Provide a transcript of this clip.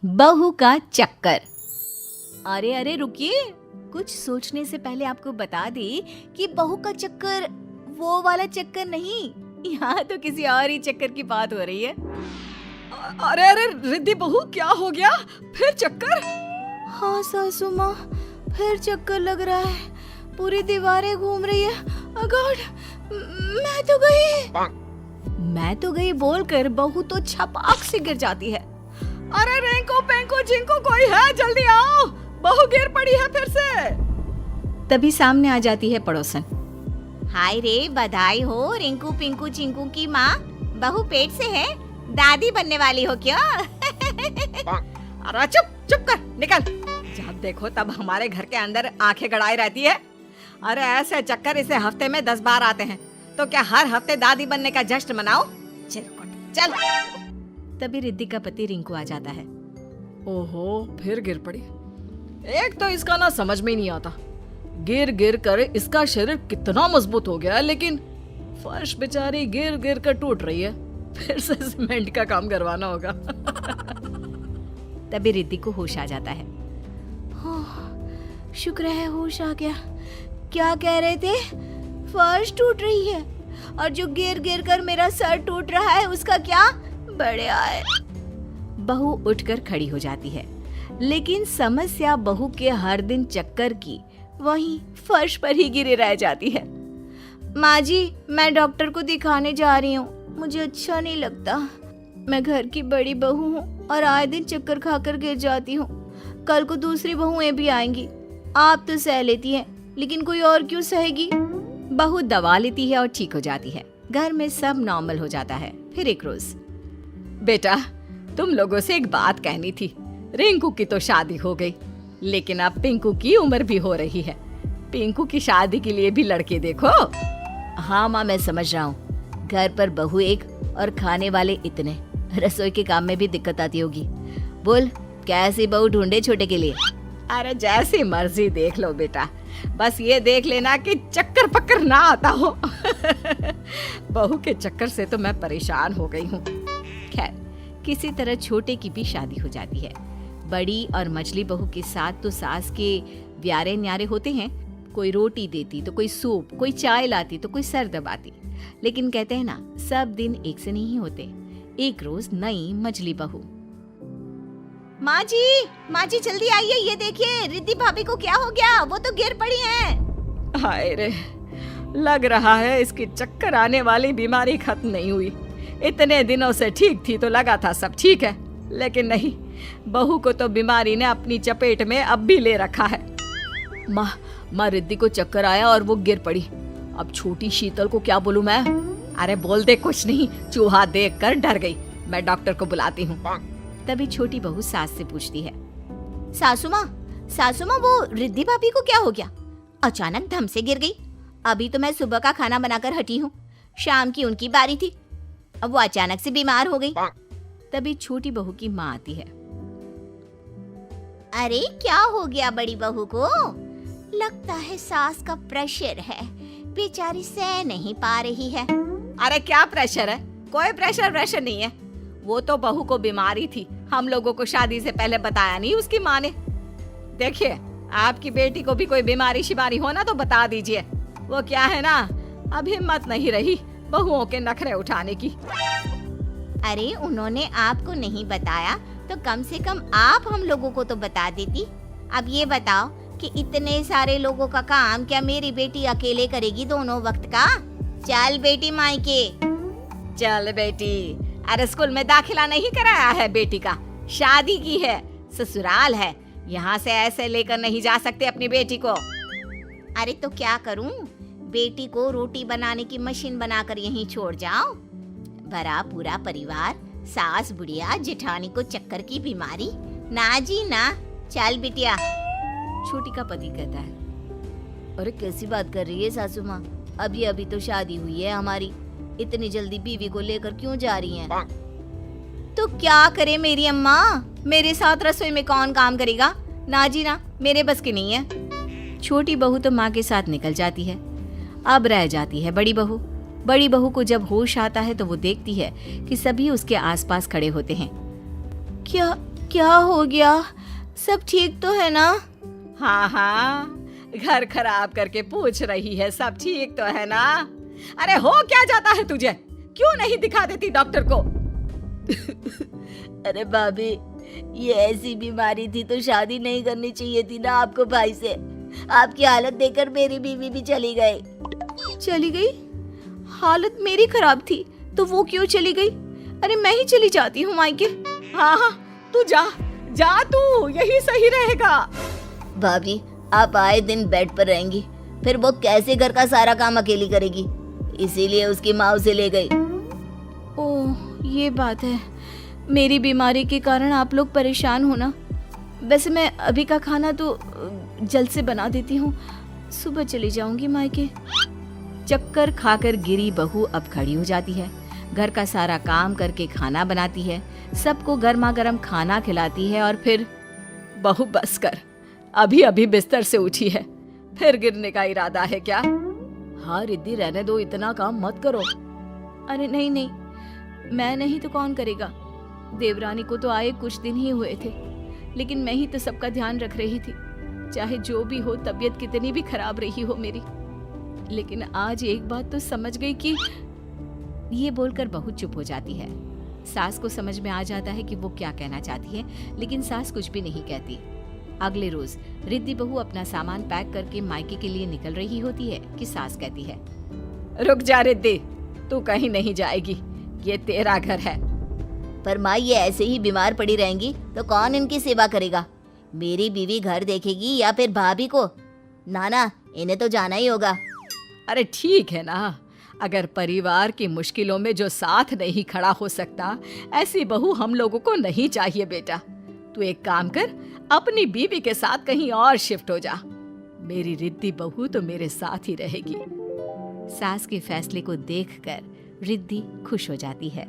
बहू का चक्कर। अरे अरे रुकिए, कुछ सोचने से पहले आपको बता दे कि बहू का चक्कर वो वाला चक्कर नहीं, यहाँ तो किसी और ही चक्कर की बात हो रही है। अरे अरे रिद्धि बहू, क्या हो गया? फिर चक्कर? हाँ सासू माँ, फिर चक्कर लग रहा है, पूरी दीवारें घूम रही है। गॉड, मैं तो गई बोलकर बहू तो छपाक से गिर जाती है। अरे रेंको पेंको जिंको कोई है, जल्दी आओ, बहू गिर पड़ी है फिर से। तभी सामने आ जाती है पड़ोसन। हाय रे, बधाई हो रिंकू पिंकू चिंकू की माँ, बहू पेट से है, दादी बनने वाली हो क्या? अरे चुप चुप कर, निकल। जब देखो तब हमारे घर के अंदर आंखें गड़ाई रहती है। अरे ऐसे चक्कर इसे हफ्ते में 10 बार आते हैं, तो क्या हर हफ्ते दादी बनने का जश्न मनाओ? चल। तभी रिद्धि का पति रिंकू आ जाता है। ओहो, फिर गिर पड़ी। एक तो इसका ना समझ में ही नहीं आता, गिर गिर कर इसका शरीर कितना मजबूत हो गया है, लेकिन फर्श बेचारी गिर गिर कर टूट रही है। फिर से सीमेंट का काम करवाना होगा। तभी रिद्धि को होश आ जाता है। शुक्र है होश आ गया। क्या कह रहे थे? फर्श टूट रही है और जो गिर गिर कर मेरा सर टूट रहा है उसका क्या? बढ़िया है। बहू उठकर खड़ी हो जाती है, लेकिन समस्या बहू के हर दिन चक्कर की वहीं फर्श पर ही गिरे रह जाती है। माँ जी, मैं डॉक्टर को दिखाने जा रही हूँ, मुझे अच्छा नहीं लगता। मैं घर की बड़ी बहू हूँ और आए दिन चक्कर खाकर गिर जाती हूँ। कल को दूसरी बहुएं भी आएंगी, आप तो सह लेती हैं, लेकिन कोई और क्यों सहेगी? बहू दवा लेती है और ठीक हो जाती है। घर में सब नॉर्मल हो जाता है। फिर एक रोज, बेटा, तुम लोगों से एक बात कहनी थी। रिंकू की तो शादी हो गई, लेकिन अब पिंकू की उम्र भी हो रही है। पिंकू की शादी के लिए भी लड़के देखो। हाँ माँ, मैं समझ रहा हूँ, घर पर बहू एक और खाने वाले इतने, रसोई के काम में भी दिक्कत आती होगी। बोल, कैसी बहू ढूंढे छोटे के लिए? अरे जैसी मर्जी देख लो बेटा, बस ये देख लेना कि चक्कर पक्कर ना आता हो। बहू के चक्कर से तो मैं परेशान हो गई हूँ। खैर, किसी तरह छोटे की भी शादी हो जाती है। बड़ी और मछली बहू के साथ तो सास के व्यारे न्यारे होते हैं, कोई रोटी देती तो कोई सूप, कोई चाय लाती तो कोई सर दबाती। लेकिन कहते हैं ना, सब दिन एक से नहीं होते। एक रोज नई मछली बहू। माँ जी जल्दी आइए, ये देखिए रिद्धि भाभी को क्या हो गया, वो तो गिर पड़ी हैं। हाय रे, लग रहा है इसकी चक्कर आने वाली बीमारी खत्म नहीं हुई। इतने दिनों से ठीक थी तो लगा था सब ठीक है, लेकिन नहीं, बहू को तो बीमारी ने अपनी चपेट में अब भी ले रखा है। माँ रिद्धि को चक्कर आया और वो गिर पड़ी। अब छोटी शीतल को क्या बोलूं मैं? अरे बोल दे, कुछ नहीं, चूहा देखकर डर गई, मैं डॉक्टर को बुलाती हूँ। तभी छोटी बहू सास से पूछती है। सासू माँ, वो रिद्धि भाभी को क्या हो गया? अचानक धम से गिर गई। अभी तो मैं सुबह का खाना बनाकर हटी हूँ, शाम की उनकी बारी थी, अब वो अचानक से बीमार हो गई। तभी छोटी बहू की माँ आती है। अरे क्या हो गया बड़ी बहू को? लगता है सास का प्रेशर है, बेचारी सह नहीं पा रही है। अरे क्या प्रेशर है? कोई प्रेशर नहीं है। वो तो बहू को बीमारी थी, हम लोगों को शादी से पहले बताया नहीं उसकी माँ ने। देखिए, आपकी बेटी को भी कोई बीमारी शिमारी हो ना तो बता दीजिए। वो क्या है ना, अब हिम्मत नहीं रही बहुओं के नखरे उठाने की। अरे उन्होंने आपको नहीं बताया तो कम से कम आप हम लोगों को तो बता देती। अब ये बताओ कि इतने सारे लोगों का काम क्या मेरी बेटी अकेले करेगी दोनों वक्त का? चल बेटी मायके। चल बेटी, अरे स्कूल में दाखिला नहीं कराया है बेटी का, शादी की है, ससुराल है, यहाँ से ऐसे लेकर नहीं जा सकते अपनी बेटी को। अरे तो क्या करूँ, बेटी को रोटी बनाने की मशीन बनाकर यहीं छोड़ जाओ? भरा पूरा परिवार, सास बुढ़िया जेठानी को चक्कर की बीमारी, ना जी ना। चल बिटिया। छोटी का पति कहता है। अरे कैसी बात कर रही है सासू माँ, अभी अभी तो शादी हुई है हमारी, इतनी जल्दी बीवी को लेकर क्यों जा रही हैं? तो क्या करे मेरी अम्मा, मेरे साथ रसोई में कौन काम करेगा? ना जी ना, मेरे बस की नहीं है। छोटी बहू तो माँ के साथ निकल जाती है। अब रह जाती है बड़ी बहू। बड़ी बहू को जब होश आता है तो वो देखती है कि सभी उसके आसपास खड़े होते हैं। क्या हो गया? सब ठीक तो है ना? हाँ हाँ, घर खराब करके पूछ रही है सब ठीक तो है ना? अरे हो क्या जाता है तुझे? क्यों नहीं दिखा देती डॉक्टर को? अरे भाभी, ये ऐसी बीमारी थी तो शादी नहीं करनी चाहिए थी ना आपको भाई से। आपकी हालत देखकर मेरी बीवी भी चली गई। चली गई? हालत मेरी खराब थी तो वो क्यों चली गई? अरे मैं ही चली जाती हूँ मायके। हाँ हाँ, तू जा जा, तू यही सही रहेगा। भाभी, आप आए दिन बेड पर रहेंगी, फिर वो कैसे घर का सारा काम अकेली करेगी? इसीलिए उसकी माँ उसे ले गई। ओह, ये बात है। मेरी बीमारी के कारण आप लोग परेशान हो ना। वैसे मैं अभी का खाना तो जल्द से बना देती हूँ, सुबह चली जाऊंगी मायके। चक्कर खाकर गिरी बहू अब खड़ी हो जाती है, घर का सारा काम करके खाना बनाती है, सबको गर्मा गर्म खाना खिलाती है और फिर बहू बस कर, अभी अभी बिस्तर से उठी है, फिर गिरने का इरादा है क्या? हाँ रिद्धि, रहने दो, इतना काम मत करो। अरे नहीं नहीं, मैं नहीं तो कौन करेगा? देवरानी को तो आए कुछ दिन ही हुए थे, लेकिन मैं ही तो सबका ध्यान रख रही थी। चाहे जो भी हो, तबीयत कितनी भी खराब रही हो मेरी, लेकिन आज एक बात तो समझ गई कि ये बोलकर बहू चुप हो जाती है। सास को समझ में आ जाता है कि वो क्या कहना चाहती है, लेकिन सास कुछ भी नहीं कहती। अगले रोज रिद्धि बहू अपना सामान पैक करके मायके के लिए निकल रही होती है कि सास कहती है, रुक जा रिद्धि, तू कहीं नहीं जाएगी, ये तेरा घर है। पर माँ, ये ऐसे ही बीमार पड़ी रहेंगी तो कौन इनकी सेवा करेगा? मेरी बीवी घर देखेगी या फिर भाभी को? नाना, इन्हें तो जाना ही होगा। अरे ठीक है ना, अगर परिवार की मुश्किलों में जो साथ नहीं खड़ा हो सकता, ऐसी बहू हम लोगों को नहीं चाहिए बेटा। तू एक काम कर, अपनी बीवी के साथ कहीं और शिफ्ट हो जा। मेरी रिद्धि बहू तो मेरे साथ ही रहेगी। सास के फैसले को देखकर रिद्धि खुश हो जाती है।